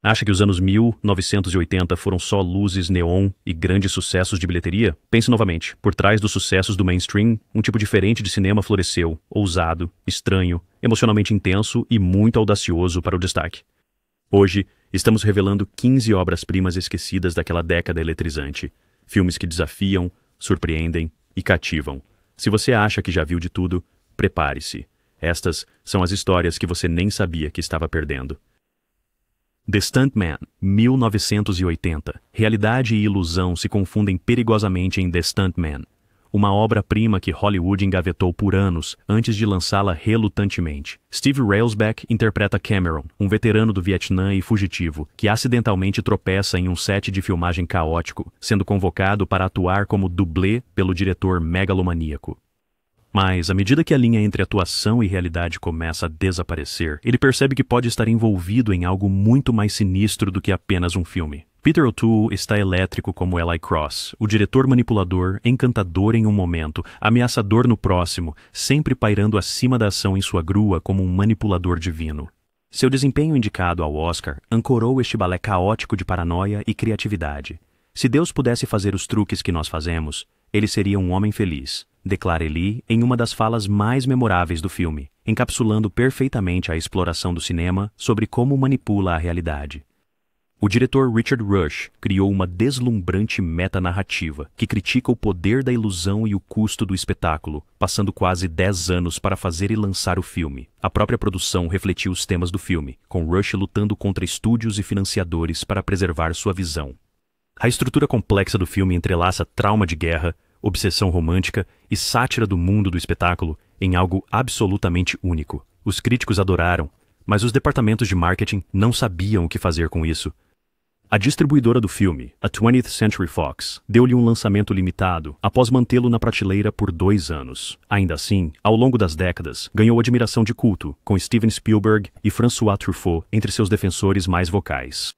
Acha que os anos 1980 foram só luzes, neon e grandes sucessos de bilheteria? Pense novamente. Por trás dos sucessos do mainstream, um tipo diferente de cinema floresceu, ousado, estranho, emocionalmente intenso e muito audacioso para o destaque. Hoje, estamos revelando 15 obras-primas esquecidas daquela década eletrizante. Filmes que desafiam, surpreendem e cativam. Se você acha que já viu de tudo, prepare-se. Estas são as histórias que você nem sabia que estava perdendo. The Stuntman, 1980. Realidade e ilusão se confundem perigosamente em The Stuntman, uma obra-prima que Hollywood engavetou por anos antes de lançá-la relutantemente. Steve Railsback interpreta Cameron, um veterano do Vietnã e fugitivo, que acidentalmente tropeça em um set de filmagem caótico, sendo convocado para atuar como dublê pelo diretor megalomaníaco. Mas, à medida que a linha entre atuação e realidade começa a desaparecer, ele percebe que pode estar envolvido em algo muito mais sinistro do que apenas um filme. Peter O'Toole está elétrico como Eli Cross, o diretor manipulador, encantador em um momento, ameaçador no próximo, sempre pairando acima da ação em sua grua como um manipulador divino. Seu desempenho indicado ao Oscar ancorou este balé caótico de paranoia e criatividade. Se Deus pudesse fazer os truques que nós fazemos, ele seria um homem feliz, declara Eli em uma das falas mais memoráveis do filme, encapsulando perfeitamente a exploração do cinema sobre como manipula a realidade. O diretor Richard Rush criou uma deslumbrante metanarrativa que critica o poder da ilusão e o custo do espetáculo, passando quase 10 anos para fazer e lançar o filme. A própria produção refletiu os temas do filme, com Rush lutando contra estúdios e financiadores para preservar sua visão. A estrutura complexa do filme entrelaça trauma de guerra, obsessão romântica e sátira do mundo do espetáculo em algo absolutamente único. Os críticos adoraram, mas os departamentos de marketing não sabiam o que fazer com isso. A distribuidora do filme, a 20th Century Fox, deu-lhe um lançamento limitado após mantê-lo na prateleira por 2 anos. Ainda assim, ao longo das décadas, ganhou admiração de culto, com Steven Spielberg e François Truffaut entre seus defensores mais vocais.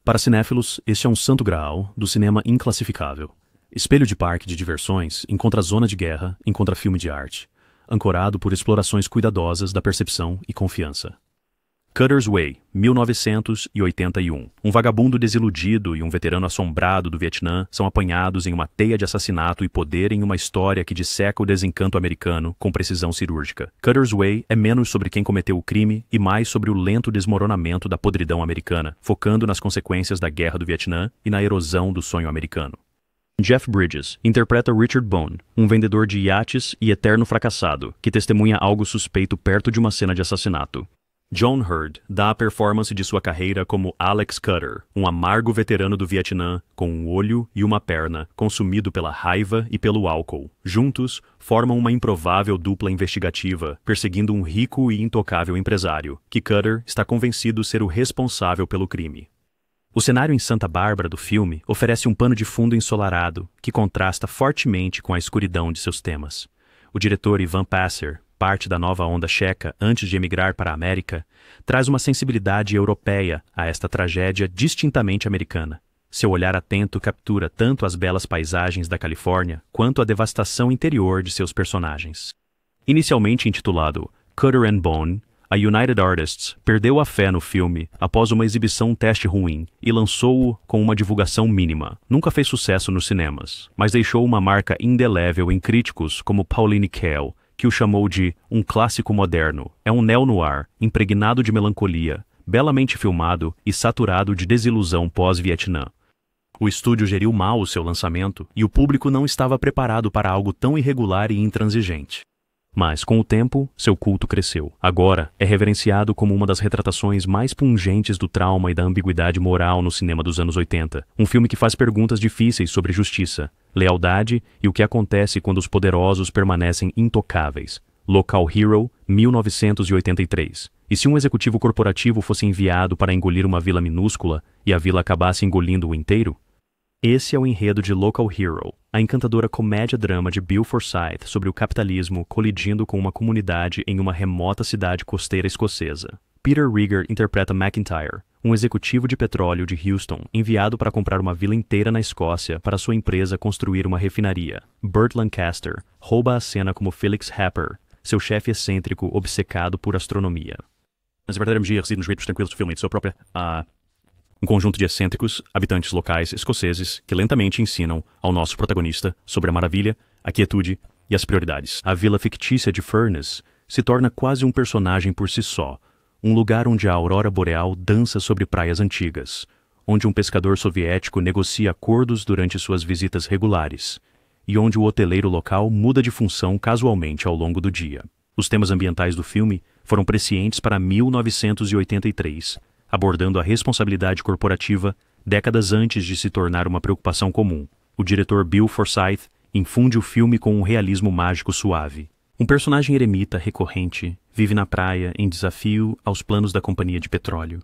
Para cinéfilos, este é um santo graal do cinema inclassificável. Espelho de parque de diversões encontra zona de guerra, encontra filme de arte, ancorado por explorações cuidadosas da percepção e confiança. Cutter's Way, 1981. Um vagabundo desiludido e um veterano assombrado do Vietnã são apanhados em uma teia de assassinato e poder em uma história que disseca o desencanto americano com precisão cirúrgica. Cutter's Way é menos sobre quem cometeu o crime e mais sobre o lento desmoronamento da podridão americana, focando nas consequências da Guerra do Vietnã e na erosão do sonho americano. Jeff Bridges interpreta Richard Bone, um vendedor de iates e eterno fracassado, que testemunha algo suspeito perto de uma cena de assassinato. John Hurd dá a performance de sua carreira como Alex Cutter, um amargo veterano do Vietnã com um olho e uma perna, consumido pela raiva e pelo álcool. Juntos, formam uma improvável dupla investigativa, perseguindo um rico e intocável empresário, que Cutter está convencido ser o responsável pelo crime. O cenário em Santa Bárbara do filme oferece um pano de fundo ensolarado, que contrasta fortemente com a escuridão de seus temas. O diretor Ivan Passer, parte da nova onda checa antes de emigrar para a América, traz uma sensibilidade europeia a esta tragédia distintamente americana. Seu olhar atento captura tanto as belas paisagens da Califórnia quanto a devastação interior de seus personagens. Inicialmente intitulado Cutter and Bone, a United Artists perdeu a fé no filme após uma exibição teste ruim e lançou-o com uma divulgação mínima. Nunca fez sucesso nos cinemas, mas deixou uma marca indelével em críticos como Pauline Kael, que o chamou de um clássico moderno. É um neo-noir, impregnado de melancolia, belamente filmado e saturado de desilusão pós-Vietnã. O estúdio geriu mal o seu lançamento e o público não estava preparado para algo tão irregular e intransigente. Mas, com o tempo, seu culto cresceu. Agora, é reverenciado como uma das retratações mais pungentes do trauma e da ambiguidade moral no cinema dos anos 80. Um filme que faz perguntas difíceis sobre justiça, lealdade e o que acontece quando os poderosos permanecem intocáveis. Local Hero, 1983. E se um executivo corporativo fosse enviado para engolir uma vila minúscula e a vila acabasse engolindo-o inteiro? Esse é o enredo de Local Hero, a encantadora comédia-drama de Bill Forsyth sobre o capitalismo colidindo com uma comunidade em uma remota cidade costeira escocesa. Peter Rieger interpreta McIntyre, um executivo de petróleo de Houston enviado para comprar uma vila inteira na Escócia para sua empresa construir uma refinaria. Burt Lancaster rouba a cena como Felix Happer, seu chefe excêntrico obcecado por astronomia. Mas verdadeiramente reside nos ritmos tranquilos do filme e de sua própria Um conjunto de excêntricos, habitantes locais escoceses que lentamente ensinam ao nosso protagonista sobre a maravilha, a quietude e as prioridades. A vila fictícia de Furness se torna quase um personagem por si só, um lugar onde a aurora boreal dança sobre praias antigas, onde um pescador soviético negocia acordos durante suas visitas regulares, e onde o hoteleiro local muda de função casualmente ao longo do dia. Os temas ambientais do filme foram prescientes para 1983, abordando a responsabilidade corporativa décadas antes de se tornar uma preocupação comum. O diretor Bill Forsyth infunde o filme com um realismo mágico suave. Um personagem eremita recorrente vive na praia em desafio aos planos da companhia de petróleo.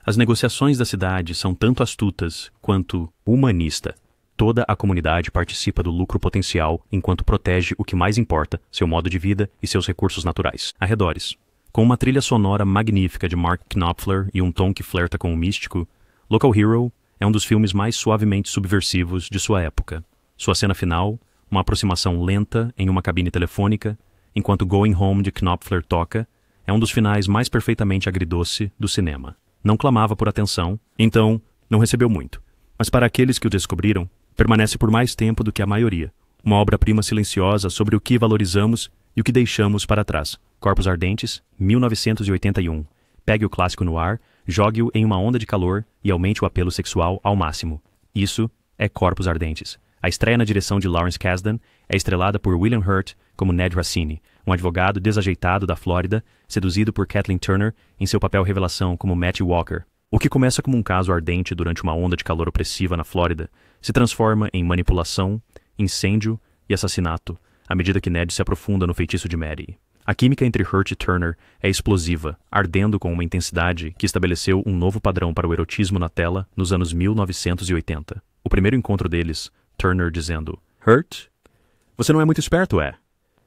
As negociações da cidade são tanto astutas quanto humanista. Toda a comunidade participa do lucro potencial enquanto protege o que mais importa, seu modo de vida e seus recursos naturais. Arredores. Com uma trilha sonora magnífica de Mark Knopfler e um tom que flerta com o místico, Local Hero é um dos filmes mais suavemente subversivos de sua época. Sua cena final, uma aproximação lenta em uma cabine telefônica, enquanto Going Home de Knopfler toca, é um dos finais mais perfeitamente agridoce do cinema. Não clamava por atenção, então não recebeu muito. Mas para aqueles que o descobriram, permanece por mais tempo do que a maioria. Uma obra-prima silenciosa sobre o que valorizamos e o que deixamos para trás. Corpos Ardentes, 1981. Pegue o clássico no ar, jogue-o em uma onda de calor e aumente o apelo sexual ao máximo. Isso é Corpos Ardentes. A estreia na direção de Lawrence Kasdan é estrelada por William Hurt como Ned Racine, um advogado desajeitado da Flórida, seduzido por Kathleen Turner em seu papel revelação como Matthew Walker. O que começa como um caso ardente durante uma onda de calor opressiva na Flórida se transforma em manipulação, incêndio e assassinato à medida que Ned se aprofunda no feitiço de Maddie. A química entre Hurt e Turner é explosiva, ardendo com uma intensidade que estabeleceu um novo padrão para o erotismo na tela nos anos 1980. O primeiro encontro deles, Turner dizendo: "Hurt, você não é muito esperto, é?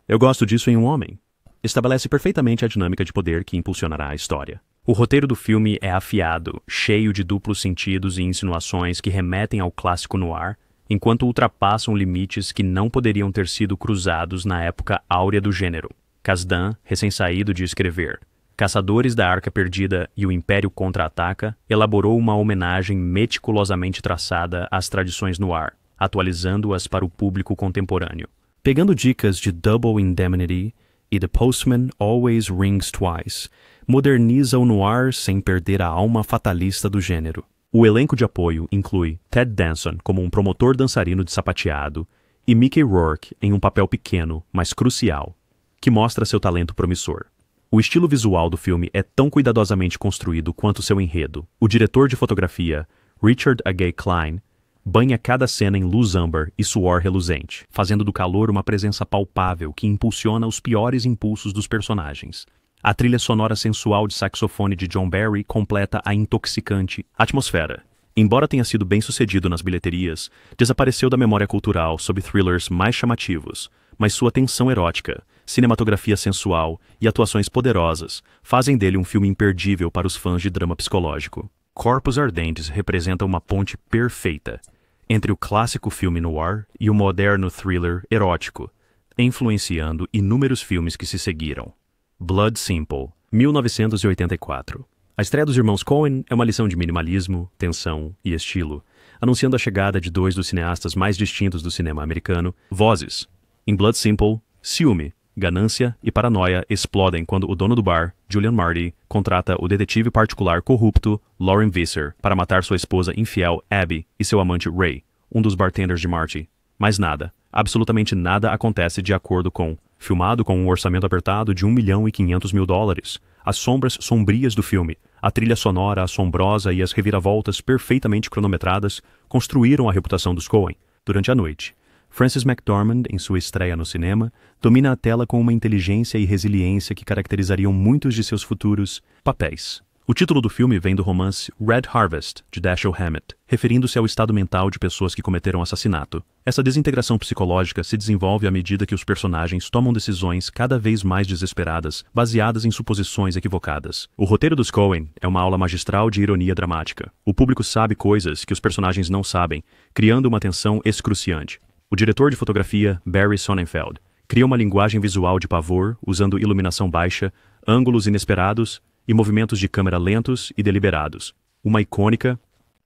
Eu gosto disso em um homem." Estabelece perfeitamente a dinâmica de poder que impulsionará a história. O roteiro do filme é afiado, cheio de duplos sentidos e insinuações que remetem ao clássico noir, enquanto ultrapassam limites que não poderiam ter sido cruzados na época áurea do gênero. Kasdan, recém-saído de escrever Caçadores da Arca Perdida e o Império Contra-Ataca, elaborou uma homenagem meticulosamente traçada às tradições noir, atualizando-as para o público contemporâneo. Pegando dicas de Double Indemnity e The Postman Always Rings Twice, moderniza o noir sem perder a alma fatalista do gênero. O elenco de apoio inclui Ted Danson como um promotor dançarino de sapateado e Mickey Rourke em um papel pequeno, mas crucial, que mostra seu talento promissor. O estilo visual do filme é tão cuidadosamente construído quanto seu enredo. O diretor de fotografia, Richard A. Klein, banha cada cena em luz âmbar e suor reluzente, fazendo do calor uma presença palpável que impulsiona os piores impulsos dos personagens. A trilha sonora sensual de saxofone de John Barry completa a intoxicante atmosfera. Embora tenha sido bem-sucedido nas bilheterias, desapareceu da memória cultural sob thrillers mais chamativos, mas sua tensão erótica, cinematografia sensual e atuações poderosas fazem dele um filme imperdível para os fãs de drama psicológico. Corpos Ardentes representa uma ponte perfeita entre o clássico filme noir e o moderno thriller erótico, influenciando inúmeros filmes que se seguiram. Blood Simple, 1984. A estreia dos irmãos Coen é uma lição de minimalismo, tensão e estilo, anunciando a chegada de dois dos cineastas mais distintos do cinema americano, vozes. Em Blood Simple, ciúme, ganância e paranoia explodem quando o dono do bar, Julian Marty, contrata o detetive particular corrupto Lauren Visser para matar sua esposa infiel Abby e seu amante Ray, um dos bartenders de Marty. Mas nada, absolutamente nada acontece de acordo com, filmado com um orçamento apertado de $1.500.000, as sombras sombrias do filme, a trilha sonora assombrosa e as reviravoltas perfeitamente cronometradas construíram a reputação dos Coen. Durante a noite, Frances McDormand, em sua estreia no cinema, domina a tela com uma inteligência e resiliência que caracterizariam muitos de seus futuros papéis. O título do filme vem do romance Red Harvest, de Dashiell Hammett, referindo-se ao estado mental de pessoas que cometeram assassinato. Essa desintegração psicológica se desenvolve à medida que os personagens tomam decisões cada vez mais desesperadas, baseadas em suposições equivocadas. O roteiro dos Coen é uma aula magistral de ironia dramática. O público sabe coisas que os personagens não sabem, criando uma tensão excruciante. O diretor de fotografia, Barry Sonnenfeld, cria uma linguagem visual de pavor usando iluminação baixa, ângulos inesperados e movimentos de câmera lentos e deliberados. Uma icônica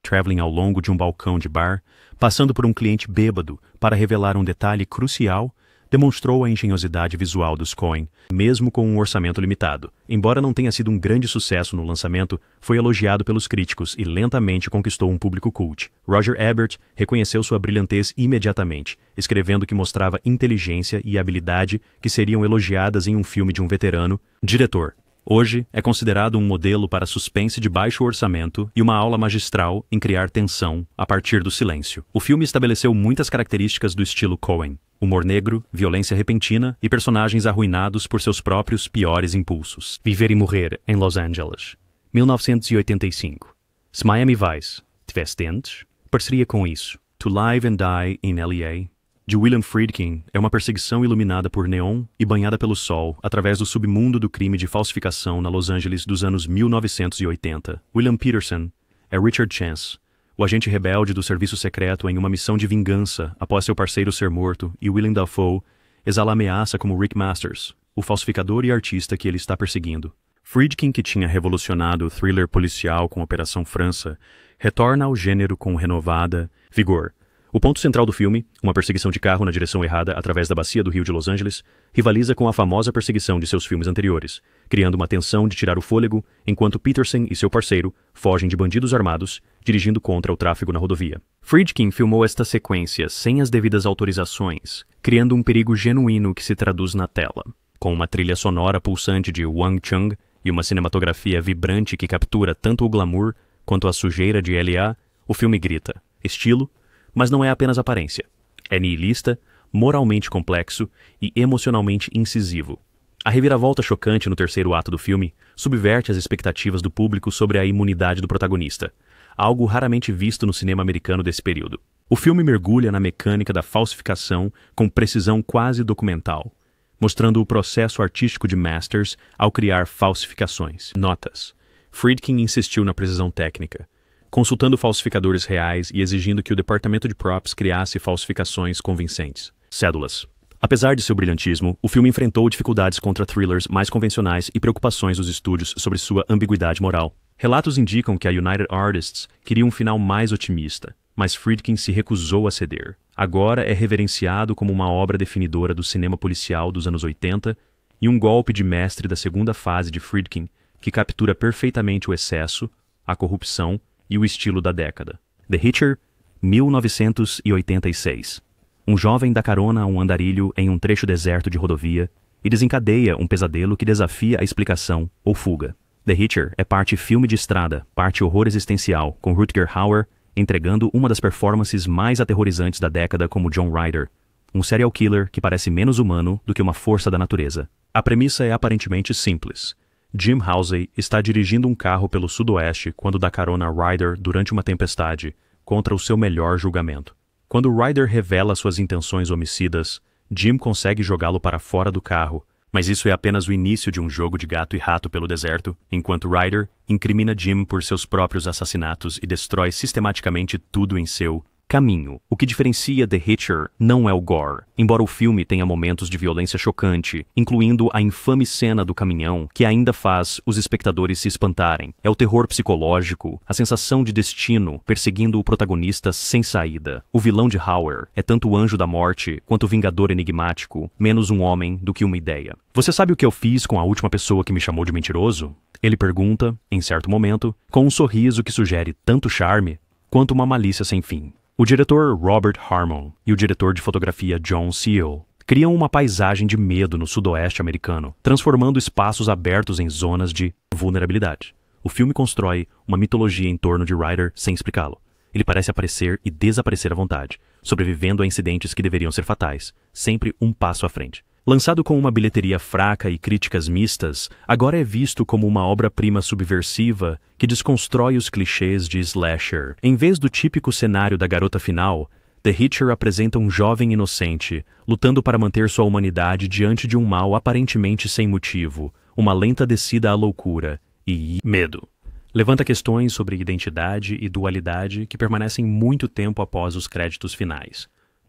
traveling ao longo de um balcão de bar, passando por um cliente bêbado para revelar um detalhe crucial, demonstrou a engenhosidade visual dos Coen, mesmo com um orçamento limitado. Embora não tenha sido um grande sucesso no lançamento, foi elogiado pelos críticos e lentamente conquistou um público cult. Roger Ebert reconheceu sua brilhantez imediatamente, escrevendo que mostrava inteligência e habilidade que seriam elogiadas em um filme de um veterano diretor. Hoje, é considerado um modelo para suspense de baixo orçamento e uma aula magistral em criar tensão a partir do silêncio. O filme estabeleceu muitas características do estilo Coen: humor negro, violência repentina e personagens arruinados por seus próprios piores impulsos. Viver e Morrer em Los Angeles, 1985. Se Miami Vice tivesse dentes, pareceria com isso. To Live and Die in L.A., de William Friedkin, é uma perseguição iluminada por neon e banhada pelo sol através do submundo do crime de falsificação na Los Angeles dos anos 1980. William Peterson é Richard Chance, o agente rebelde do serviço secreto em uma missão de vingança após seu parceiro ser morto, e Willem Dafoe exala ameaça como Rick Masters, o falsificador e artista que ele está perseguindo. Friedkin, que tinha revolucionado o thriller policial com Operação França, retorna ao gênero com renovada vigor. O ponto central do filme, uma perseguição de carro na direção errada através da bacia do rio de Los Angeles, rivaliza com a famosa perseguição de seus filmes anteriores, criando uma tensão de tirar o fôlego enquanto Peterson e seu parceiro fogem de bandidos armados, dirigindo contra o tráfego na rodovia. Friedkin filmou esta sequência sem as devidas autorizações, criando um perigo genuíno que se traduz na tela. Com uma trilha sonora pulsante de Wang Chung e uma cinematografia vibrante que captura tanto o glamour quanto a sujeira de L.A., o filme grita: estilo, mas não é apenas aparência. É nihilista, moralmente complexo e emocionalmente incisivo. A reviravolta chocante no terceiro ato do filme subverte as expectativas do público sobre a imunidade do protagonista, algo raramente visto no cinema americano desse período. O filme mergulha na mecânica da falsificação com precisão quase documental, mostrando o processo artístico de Masters ao criar falsificações. Notas: Friedkin insistiu na precisão técnica, consultando falsificadores reais e exigindo que o departamento de props criasse falsificações convincentes. Cédulas. Apesar de seu brilhantismo, o filme enfrentou dificuldades contra thrillers mais convencionais e preocupações dos estúdios sobre sua ambiguidade moral. Relatos indicam que a United Artists queria um final mais otimista, mas Friedkin se recusou a ceder. Agora é reverenciado como uma obra definidora do cinema policial dos anos 80 e um golpe de mestre da segunda fase de Friedkin, que captura perfeitamente o excesso, a corrupção e o estilo da década. The Hitcher, 1986. Um jovem dá carona a um andarilho em um trecho deserto de rodovia e desencadeia um pesadelo que desafia a explicação ou fuga. The Hitcher é parte filme de estrada, parte horror existencial, com Rutger Hauer entregando uma das performances mais aterrorizantes da década como John Ryder, um serial killer que parece menos humano do que uma força da natureza. A premissa é aparentemente simples. Jim Halsey está dirigindo um carro pelo sudoeste quando dá carona a Ryder durante uma tempestade, contra o seu melhor julgamento. Quando Ryder revela suas intenções homicidas, Jim consegue jogá-lo para fora do carro, mas isso é apenas o início de um jogo de gato e rato pelo deserto, enquanto Ryder incrimina Jim por seus próprios assassinatos e destrói sistematicamente tudo em seu caminho. O que diferencia The Hitcher não é o gore, embora o filme tenha momentos de violência chocante, incluindo a infame cena do caminhão que ainda faz os espectadores se espantarem. É o terror psicológico, a sensação de destino perseguindo o protagonista sem saída. O vilão de Hauer é tanto o anjo da morte quanto o vingador enigmático, menos um homem do que uma ideia. Você sabe o que eu fiz com a última pessoa que me chamou de mentiroso? Ele pergunta, em certo momento, com um sorriso que sugere tanto charme quanto uma malícia sem fim. O diretor Robert Harmon e o diretor de fotografia John Seale criam uma paisagem de medo no sudoeste americano, transformando espaços abertos em zonas de vulnerabilidade. O filme constrói uma mitologia em torno de Ryder sem explicá-lo. Ele parece aparecer e desaparecer à vontade, sobrevivendo a incidentes que deveriam ser fatais, sempre um passo à frente. Lançado com uma bilheteria fraca e críticas mistas, agora é visto como uma obra-prima subversiva que desconstrói os clichês de slasher. Em vez do típico cenário da garota final, The Hitcher apresenta um jovem inocente, lutando para manter sua humanidade diante de um mal aparentemente sem motivo, uma lenta descida à loucura e medo. Levanta questões sobre identidade e dualidade que permanecem muito tempo após os créditos finais.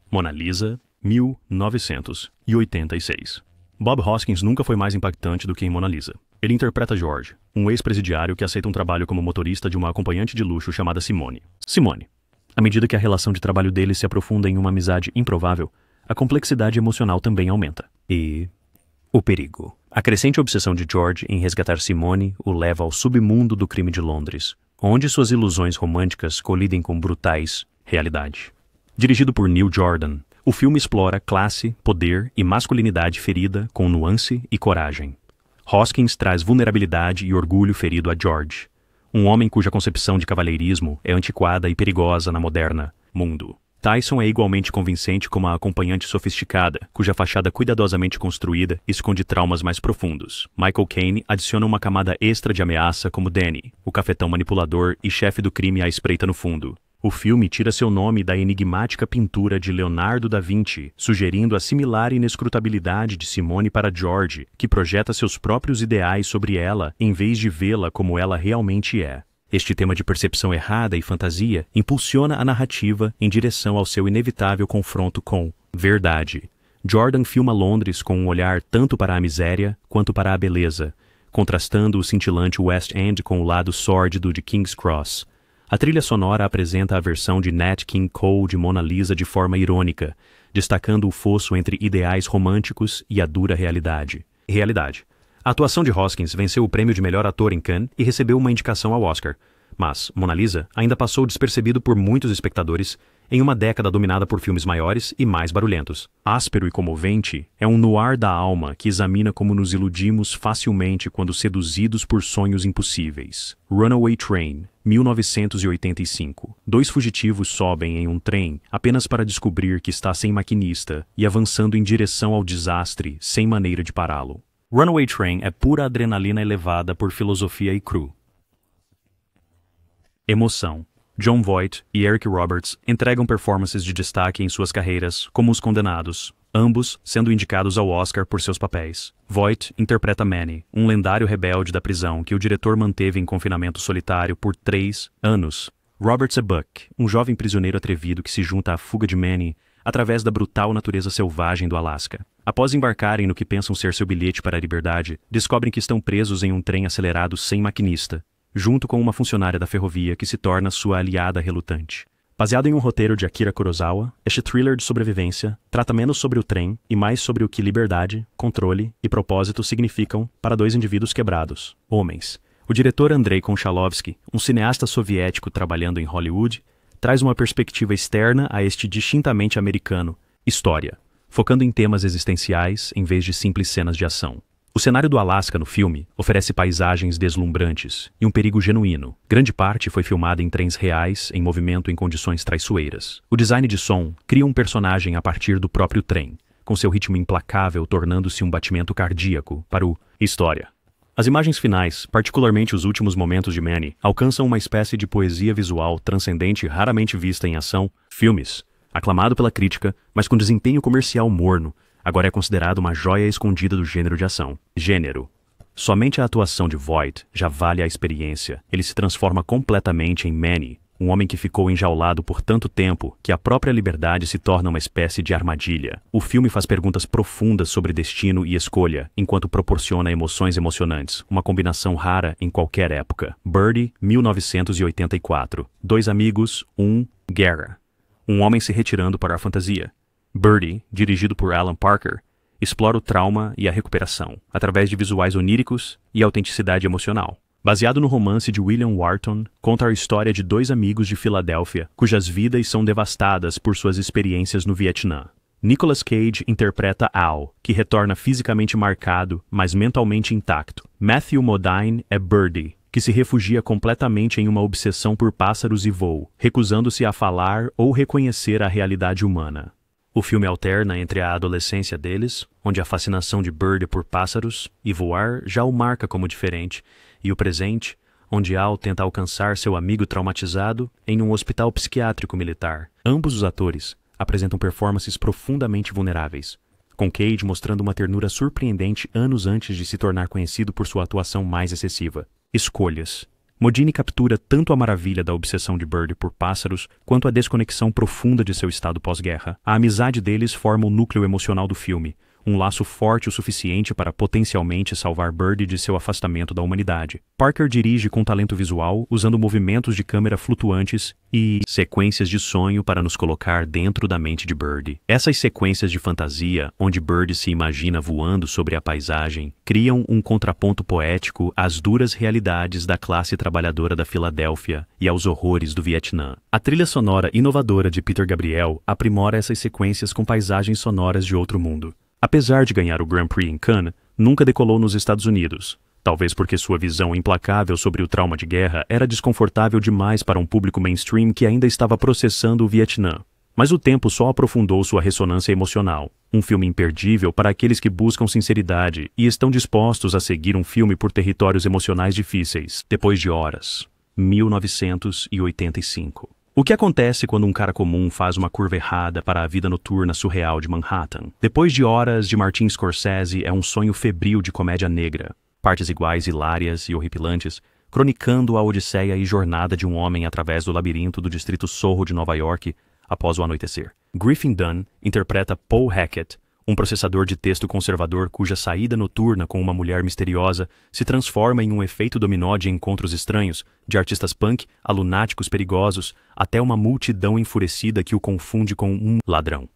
Mona Lisa, 1986. Bob Hoskins nunca foi mais impactante do que em Mona Lisa. Ele interpreta George, um ex-presidiário que aceita um trabalho como motorista de uma acompanhante de luxo chamada Simone. Simone. À medida que a relação de trabalho deles se aprofunda em uma amizade improvável, a complexidade emocional também aumenta. E o perigo. A crescente obsessão de George em resgatar Simone o leva ao submundo do crime de Londres, onde suas ilusões românticas colidem com brutais realidade. Dirigido por Neil Jordan, o filme explora classe, poder e masculinidade ferida com nuance e coragem. Hoskins traz vulnerabilidade e orgulho ferido a George, um homem cuja concepção de cavalheirismo é antiquada e perigosa na moderna mundo. Tyson é igualmente convincente como a acompanhante sofisticada, cuja fachada cuidadosamente construída esconde traumas mais profundos. Michael Caine adiciona uma camada extra de ameaça como Danny, o cafetão manipulador e chefe do crime à espreita no fundo. O filme tira seu nome da enigmática pintura de Leonardo da Vinci, sugerindo a similar inescrutabilidade de Simone para George, que projeta seus próprios ideais sobre ela em vez de vê-la como ela realmente é. Este tema de percepção errada e fantasia impulsiona a narrativa em direção ao seu inevitável confronto com verdade. Jordan filma Londres com um olhar tanto para a miséria quanto para a beleza, contrastando o cintilante West End com o lado sórdido de King's Cross. A trilha sonora apresenta a versão de Nat King Cole de Mona Lisa de forma irônica, destacando o fosso entre ideais românticos e a dura realidade. A atuação de Hoskins venceu o prêmio de melhor ator em Cannes e recebeu uma indicação ao Oscar. Mas Mona Lisa ainda passou despercebido por muitos espectadores em uma década dominada por filmes maiores e mais barulhentos. Áspero e comovente, é um noir da alma que examina como nos iludimos facilmente quando seduzidos por sonhos impossíveis. Runaway Train, 1985. Dois fugitivos sobem em um trem apenas para descobrir que está sem maquinista e avançando em direção ao desastre sem maneira de pará-lo. Runaway Train é pura adrenalina elevada por filosofia e cru. Emoção. Jon Voight e Eric Roberts entregam performances de destaque em suas carreiras como Os Condenados, ambos sendo indicados ao Oscar por seus papéis. Voight interpreta Manny, um lendário rebelde da prisão que o diretor manteve em confinamento solitário por 3 anos. Roberts é Buck, um jovem prisioneiro atrevido que se junta à fuga de Manny através da brutal natureza selvagem do Alasca. Após embarcarem no que pensam ser seu bilhete para a liberdade, descobrem que estão presos em um trem acelerado sem maquinista, junto com uma funcionária da ferrovia que se torna sua aliada relutante. Baseado em um roteiro de Akira Kurosawa, este thriller de sobrevivência trata menos sobre o trem e mais sobre o que liberdade, controle e propósito significam para dois indivíduos quebrados, homens. O diretor Andrei Konchalovsky, um cineasta soviético trabalhando em Hollywood, traz uma perspectiva externa a este distintamente americano, história, focando em temas existenciais em vez de simples cenas de ação. O cenário do Alasca no filme oferece paisagens deslumbrantes e um perigo genuíno. Grande parte foi filmada em trens reais em movimento em condições traiçoeiras. O design de som cria um personagem a partir do próprio trem, com seu ritmo implacável tornando-se um batimento cardíaco para o história. As imagens finais, particularmente os últimos momentos de Manny, alcançam uma espécie de poesia visual transcendente raramente vista em ação. Filmes, aclamado pela crítica, mas com desempenho comercial morno, agora é considerado uma joia escondida do gênero de ação. Somente a atuação de Voight já vale a experiência. Ele se transforma completamente em Manny, um homem que ficou enjaulado por tanto tempo que a própria liberdade se torna uma espécie de armadilha. O filme faz perguntas profundas sobre destino e escolha, enquanto proporciona emoções emocionantes, uma combinação rara em qualquer época. Birdie, 1984. Dois amigos, guerra. Um homem se retirando para a fantasia. Birdie, dirigido por Alan Parker, explora o trauma e a recuperação, através de visuais oníricos e autenticidade emocional. Baseado no romance de William Wharton, conta a história de dois amigos de Filadélfia, cujas vidas são devastadas por suas experiências no Vietnã. Nicolas Cage interpreta Al, que retorna fisicamente marcado, mas mentalmente intacto. Matthew Modine é Birdie, que se refugia completamente em uma obsessão por pássaros e voo, recusando-se a falar ou reconhecer a realidade humana. O filme alterna entre a adolescência deles, onde a fascinação de Birdie por pássaros e voar já o marca como diferente, e o presente, onde Al tenta alcançar seu amigo traumatizado em um hospital psiquiátrico militar. Ambos os atores apresentam performances profundamente vulneráveis, com Cage mostrando uma ternura surpreendente anos antes de se tornar conhecido por sua atuação mais excessiva. Escolhas. Modine captura tanto a maravilha da obsessão de Birdie por pássaros quanto a desconexão profunda de seu estado pós-guerra. A amizade deles forma o núcleo emocional do filme, um laço forte o suficiente para potencialmente salvar Birdie de seu afastamento da humanidade. Parker dirige com talento visual, usando movimentos de câmera flutuantes e sequências de sonho para nos colocar dentro da mente de Birdie. Essas sequências de fantasia, onde Birdie se imagina voando sobre a paisagem, criam um contraponto poético às duras realidades da classe trabalhadora da Filadélfia e aos horrores do Vietnã. A trilha sonora inovadora de Peter Gabriel aprimora essas sequências com paisagens sonoras de outro mundo. Apesar de ganhar o Grand Prix em Cannes, nunca decolou nos Estados Unidos. Talvez porque sua visão implacável sobre o trauma de guerra era desconfortável demais para um público mainstream que ainda estava processando o Vietnã. Mas o tempo só aprofundou sua ressonância emocional. Um filme imperdível para aqueles que buscam sinceridade e estão dispostos a seguir um filme por territórios emocionais difíceis. Depois de Horas, 1985. O que acontece quando um cara comum faz uma curva errada para a vida noturna surreal de Manhattan? Depois de Horas, de Martin Scorsese, é um sonho febril de comédia negra. Partes iguais, hilárias e horripilantes, cronicando a odisseia e jornada de um homem através do labirinto do distrito Soho de Nova York após o anoitecer. Griffin Dunne interpreta Paul Hackett, um processador de texto conservador cuja saída noturna com uma mulher misteriosa se transforma em um efeito dominó de encontros estranhos, de artistas punk a lunáticos perigosos, até uma multidão enfurecida que o confunde com um ladrão.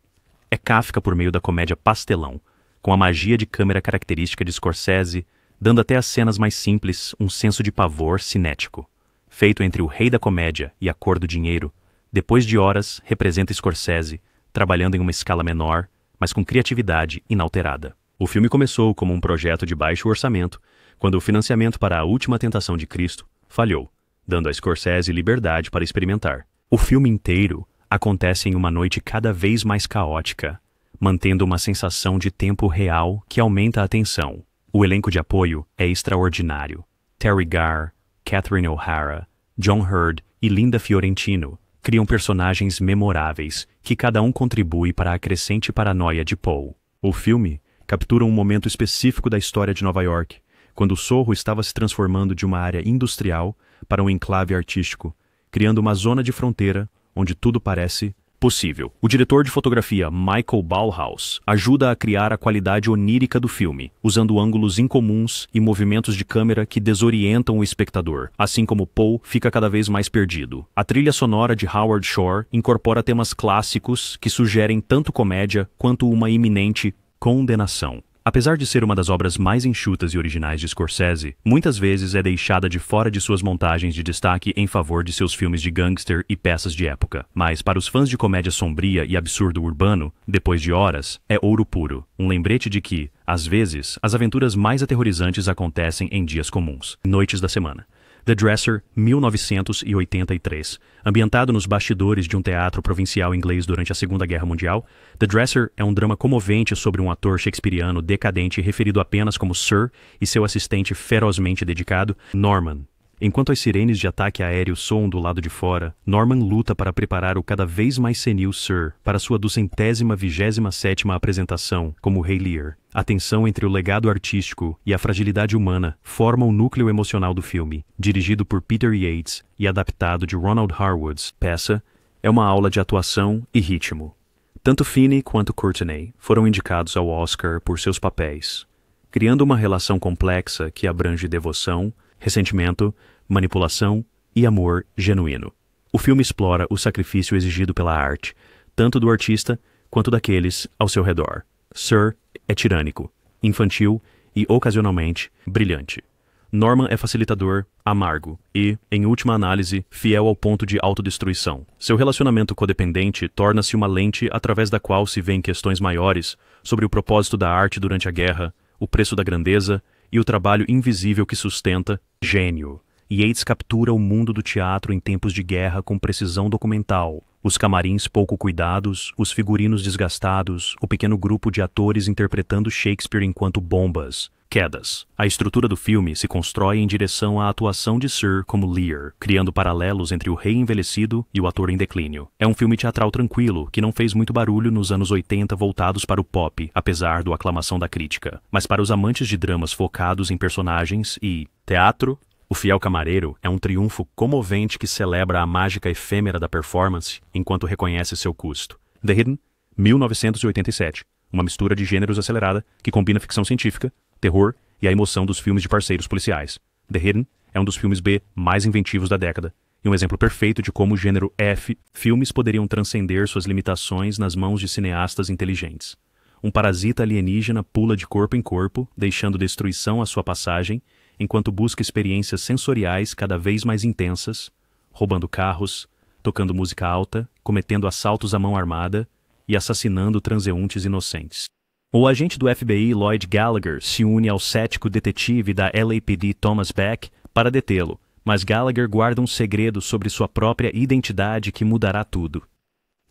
É Kafka por meio da comédia pastelão, com a magia de câmera característica de Scorsese, dando até às cenas mais simples um senso de pavor cinético. Feito entre o rei da comédia e a cor do dinheiro, Depois de Horas representa Scorsese, trabalhando em uma escala menor, mas com criatividade inalterada. O filme começou como um projeto de baixo orçamento, quando o financiamento para A Última Tentação de Cristo falhou, dando a Scorsese liberdade para experimentar. O filme inteiro acontece em uma noite cada vez mais caótica, mantendo uma sensação de tempo real que aumenta a tensão. O elenco de apoio é extraordinário. Terry Garr, Catherine O'Hara, John Hurd e Linda Fiorentino criam personagens memoráveis que cada um contribui para a crescente paranoia de Paul. O filme captura um momento específico da história de Nova York, quando o Soho estava se transformando de uma área industrial para um enclave artístico, criando uma zona de fronteira onde tudo parece possível. O diretor de fotografia Michael Ballhaus ajuda a criar a qualidade onírica do filme, usando ângulos incomuns e movimentos de câmera que desorientam o espectador, assim como Paul fica cada vez mais perdido. A trilha sonora de Howard Shore incorpora temas clássicos que sugerem tanto comédia quanto uma iminente condenação. Apesar de ser uma das obras mais enxutas e originais de Scorsese, muitas vezes é deixada de fora de suas montagens de destaque em favor de seus filmes de gangster e peças de época. Mas para os fãs de comédia sombria e absurdo urbano, Depois de Horas é ouro puro, um lembrete de que, às vezes, as aventuras mais aterrorizantes acontecem em dias comuns, noites da semana. The Dresser, 1983. Ambientado nos bastidores de um teatro provincial inglês durante a Segunda Guerra Mundial, The Dresser é um drama comovente sobre um ator shakespeariano decadente referido apenas como Sir e seu assistente ferozmente dedicado, Norman. Enquanto as sirenes de ataque aéreo soam do lado de fora, Norman luta para preparar o cada vez mais senil Sir para sua 227ª apresentação como Rei Lear. A tensão entre o legado artístico e a fragilidade humana forma o núcleo emocional do filme, dirigido por Peter Yates e adaptado de Ronald Harwood's peça, é uma aula de atuação e ritmo. Tanto Finney quanto Courtenay foram indicados ao Oscar por seus papéis, criando uma relação complexa que abrange devoção, ressentimento, manipulação e amor genuíno. O filme explora o sacrifício exigido pela arte, tanto do artista quanto daqueles ao seu redor. Sir é tirânico, infantil e, ocasionalmente, brilhante. Norman é facilitador, amargo e, em última análise, fiel ao ponto de autodestruição. Seu relacionamento codependente torna-se uma lente através da qual se vêem questões maiores sobre o propósito da arte durante a guerra, o preço da grandeza e o trabalho invisível que sustenta gênio. Yates captura o mundo do teatro em tempos de guerra com precisão documental. Os camarins pouco cuidados, os figurinos desgastados, o pequeno grupo de atores interpretando Shakespeare enquanto bombas. Quedas. A estrutura do filme se constrói em direção à atuação de Sir como Lear, criando paralelos entre o rei envelhecido e o ator em declínio. É um filme teatral tranquilo, que não fez muito barulho nos anos 80 voltados para o pop, apesar da aclamação da crítica. Mas para os amantes de dramas focados em personagens e teatro, O Fiel Camareiro é um triunfo comovente que celebra a mágica efêmera da performance enquanto reconhece seu custo. The Hidden, 1987. uma mistura de gêneros acelerada que combina ficção científica, terror e a emoção dos filmes de parceiros policiais. The Hidden é um dos filmes B mais inventivos da década, e um exemplo perfeito de como o gênero F filmes poderiam transcender suas limitações nas mãos de cineastas inteligentes. Um parasita alienígena pula de corpo em corpo, deixando destruição à sua passagem, enquanto busca experiências sensoriais cada vez mais intensas, roubando carros, tocando música alta, cometendo assaltos à mão armada e assassinando transeuntes inocentes. O agente do FBI Lloyd Gallagher se une ao cético detetive da LAPD Thomas Beck para detê-lo, mas Gallagher guarda um segredo sobre sua própria identidade que mudará tudo.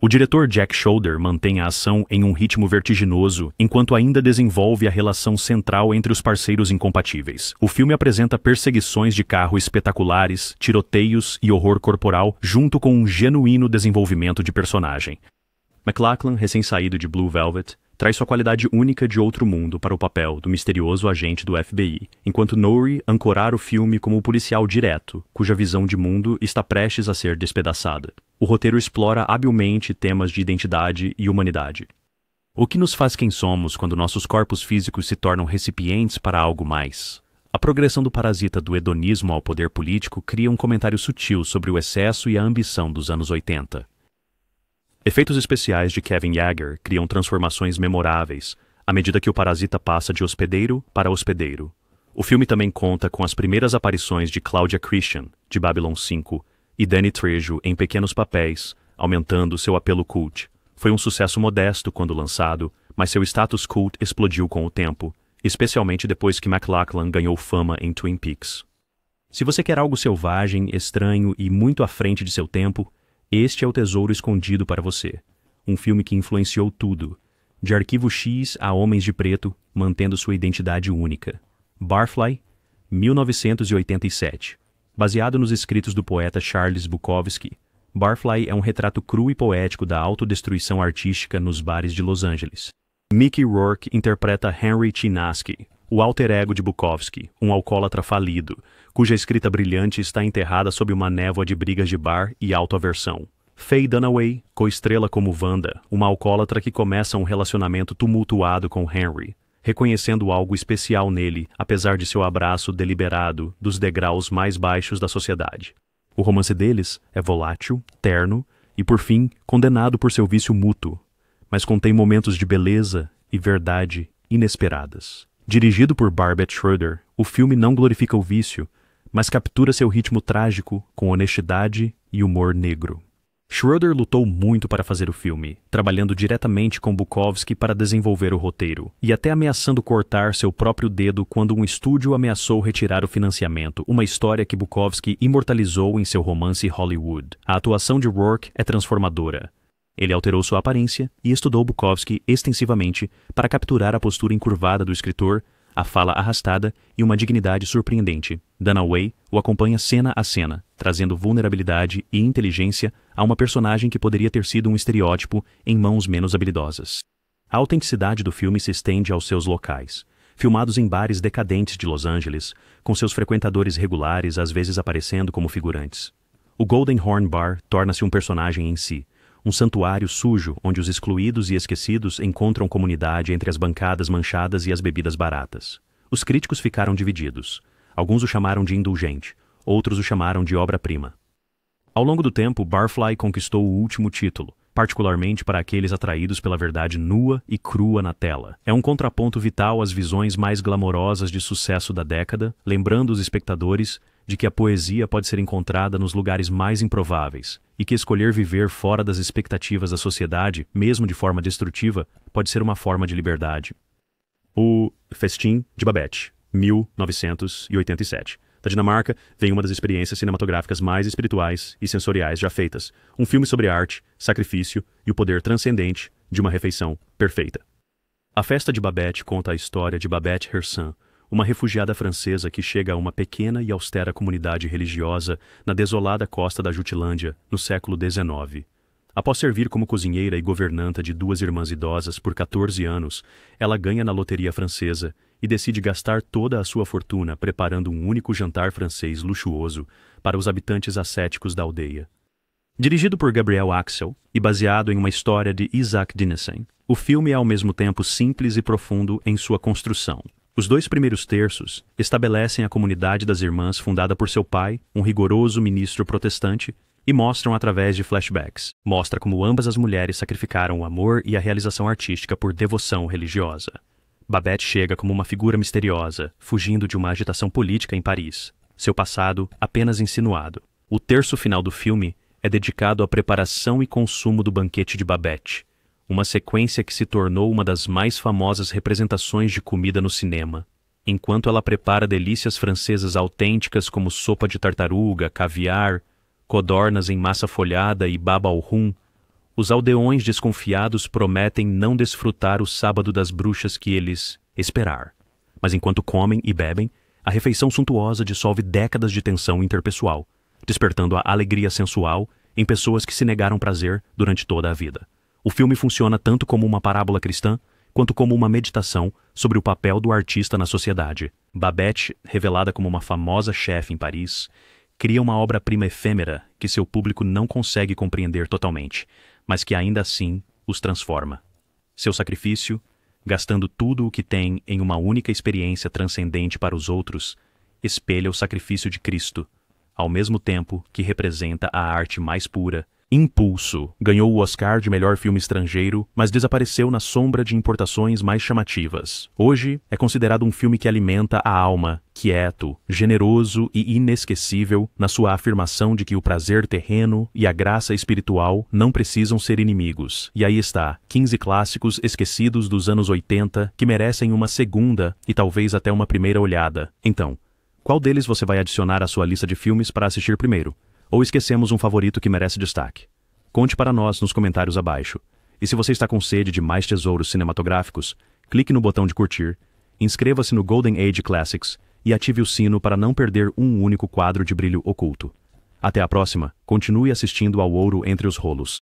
O diretor Jack Shoulder mantém a ação em um ritmo vertiginoso, enquanto ainda desenvolve a relação central entre os parceiros incompatíveis. O filme apresenta perseguições de carro espetaculares, tiroteios e horror corporal, junto com um genuíno desenvolvimento de personagem. MacLachlan, recém-saído de Blue Velvet, traz sua qualidade única de outro mundo para o papel do misterioso agente do FBI, enquanto Norrie ancorar o filme como o policial direto, cuja visão de mundo está prestes a ser despedaçada. O roteiro explora habilmente temas de identidade e humanidade. O que nos faz quem somos quando nossos corpos físicos se tornam recipientes para algo mais? A progressão do parasita do hedonismo ao poder político cria um comentário sutil sobre o excesso e a ambição dos anos 80. Efeitos especiais de Kevin Yagher criam transformações memoráveis à medida que o parasita passa de hospedeiro para hospedeiro. O filme também conta com as primeiras aparições de Claudia Christian, de Babylon 5, e Danny Trejo em pequenos papéis, aumentando seu apelo cult. Foi um sucesso modesto quando lançado, mas seu status cult explodiu com o tempo, especialmente depois que MacLachlan ganhou fama em Twin Peaks. Se você quer algo selvagem, estranho e muito à frente de seu tempo, este é o tesouro escondido para você. Um filme que influenciou tudo, de Arquivo X a Homens de Preto, mantendo sua identidade única. Barfly, 1987. Baseado nos escritos do poeta Charles Bukowski, Barfly é um retrato cru e poético da autodestruição artística nos bares de Los Angeles. Mickey Rourke interpreta Henry Chinaski, o alter ego de Bukowski, um alcoólatra falido, cuja escrita brilhante está enterrada sob uma névoa de brigas de bar e autoaversão. Faye Dunaway, coestrela como Wanda, uma alcoólatra que começa um relacionamento tumultuado com Henry, reconhecendo algo especial nele, apesar de seu abraço deliberado dos degraus mais baixos da sociedade. O romance deles é volátil, terno e, por fim, condenado por seu vício mútuo, mas contém momentos de beleza e verdade inesperadas. Dirigido por Barbet Schroeder, o filme não glorifica o vício, mas captura seu ritmo trágico com honestidade e humor negro. Schroeder lutou muito para fazer o filme, trabalhando diretamente com Bukowski para desenvolver o roteiro, e até ameaçando cortar seu próprio dedo quando um estúdio ameaçou retirar o financiamento, uma história que Bukowski imortalizou em seu romance Hollywood. A atuação de Rourke é transformadora. Ele alterou sua aparência e estudou Bukowski extensivamente para capturar a postura encurvada do escritor, a fala arrastada e uma dignidade surpreendente. Dunaway o acompanha cena a cena, trazendo vulnerabilidade e inteligência a uma personagem que poderia ter sido um estereótipo em mãos menos habilidosas. A autenticidade do filme se estende aos seus locais, filmados em bares decadentes de Los Angeles, com seus frequentadores regulares às vezes aparecendo como figurantes. O Golden Horn Bar torna-se um personagem em si, um santuário sujo onde os excluídos e esquecidos encontram comunidade entre as bancadas manchadas e as bebidas baratas. Os críticos ficaram divididos. Alguns o chamaram de indulgente, outros o chamaram de obra-prima. Ao longo do tempo, Barfly conquistou o último título, particularmente para aqueles atraídos pela verdade nua e crua na tela. É um contraponto vital às visões mais glamorosas de sucesso da década, lembrando os espectadores de que a poesia pode ser encontrada nos lugares mais improváveis e que escolher viver fora das expectativas da sociedade, mesmo de forma destrutiva, pode ser uma forma de liberdade. O Festim de Babette, 1987. Da Dinamarca, vem uma das experiências cinematográficas mais espirituais e sensoriais já feitas. Um filme sobre arte, sacrifício e o poder transcendente de uma refeição perfeita. A Festa de Babette conta a história de Babette Hersan, uma refugiada francesa que chega a uma pequena e austera comunidade religiosa na desolada costa da Jutlândia, no século XIX. Após servir como cozinheira e governanta de 2 irmãs idosas por 14 anos, ela ganha na loteria francesa e decide gastar toda a sua fortuna preparando um único jantar francês luxuoso para os habitantes ascéticos da aldeia. Dirigido por Gabriel Axel e baseado em uma história de Isaac Dinesen, o filme é ao mesmo tempo simples e profundo em sua construção. Os 2 primeiros terços estabelecem a comunidade das irmãs fundada por seu pai, um rigoroso ministro protestante, e mostram através de flashbacks. Mostra como ambas as mulheres sacrificaram o amor e a realização artística por devoção religiosa. Babette chega como uma figura misteriosa, fugindo de uma agitação política em Paris. Seu passado apenas insinuado. O terço final do filme é dedicado à preparação e consumo do banquete de Babette, uma sequência que se tornou uma das mais famosas representações de comida no cinema. Enquanto ela prepara delícias francesas autênticas como sopa de tartaruga, caviar, codornas em massa folhada e baba ao rum, os aldeões desconfiados prometem não desfrutar o sábado das bruxas que eles esperar. Mas enquanto comem e bebem, a refeição suntuosa dissolve décadas de tensão interpessoal, despertando a alegria sensual em pessoas que se negaram prazer durante toda a vida. O filme funciona tanto como uma parábola cristã, quanto como uma meditação sobre o papel do artista na sociedade. Babette, revelada como uma famosa chefe em Paris, cria uma obra-prima efêmera que seu público não consegue compreender totalmente, mas que ainda assim os transforma. Seu sacrifício, gastando tudo o que tem em uma única experiência transcendente para os outros, espelha o sacrifício de Cristo, ao mesmo tempo que representa a arte mais pura. Impulso ganhou o Oscar de melhor filme estrangeiro, mas desapareceu na sombra de importações mais chamativas. Hoje é considerado um filme que alimenta a alma, quieto, generoso e inesquecível na sua afirmação de que o prazer terreno e a graça espiritual não precisam ser inimigos. E aí está, 15 clássicos esquecidos dos anos 80 que merecem uma segunda e talvez até uma primeira olhada. Então, qual deles você vai adicionar à sua lista de filmes para assistir primeiro? Ou esquecemos um favorito que merece destaque? Conte para nós nos comentários abaixo. E se você está com sede de mais tesouros cinematográficos, clique no botão de curtir, inscreva-se no Golden Age Classics e ative o sino para não perder um único quadro de brilho oculto. Até a próxima, continue assistindo ao Ouro entre os Rolos.